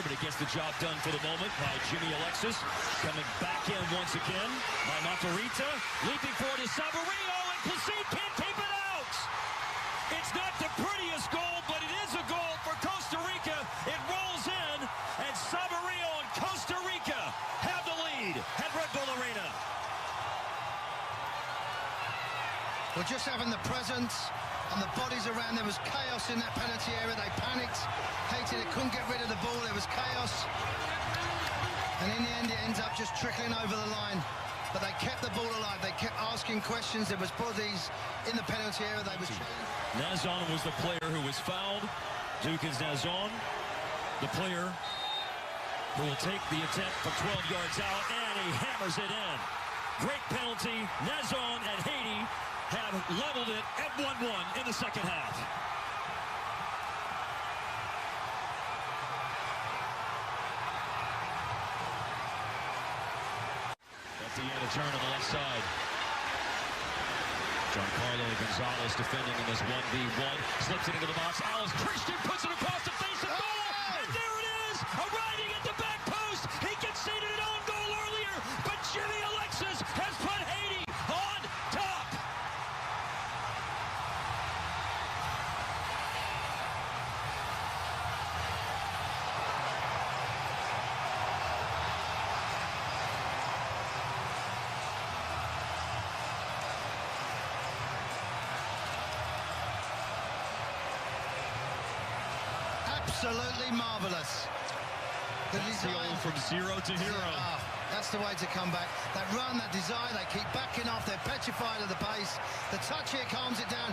but it gets the job done for the moment by Jimmy Alexis. Coming back in once again by Matarrita. Leaping forward is Saborio, and Placide can't keep it out. It's not the prettiest goal, but it is a goal for Costa Rica. It rolls in, and Saborio and Costa Rica have the lead at Red Bull Arena. Well, just having the presence and the bodies around, there was chaos in that penalty area. They panicked. Hated it, couldn't get rid of the ball. There was chaos. And in the end, it ends up just trickling over the line. But they kept the ball alive. They kept asking questions. There was bodies in the penalty area. They was Nazon was the player who was fouled. Dukas Nazon, the player who will take the attempt from 12 yards out, and he hammers it in. Great penalty. Nazon and Haiti have leveled it at 1-1 in the second half. At the end, a turn on the left side. Giancarlo Gonzalez defending in this 1v1. Slips it into the box. Alex Christian puts it across the face of goal. And there it is! Arriving at the back post. He conceded an own goal earlier, but Jimmy Alexis has put Haiti on top. absolutely marvellous. That's the old from zero to hero. That's the way to come back. That run, that desire, they keep backing off. They're petrified of the pace. The touch here calms it down.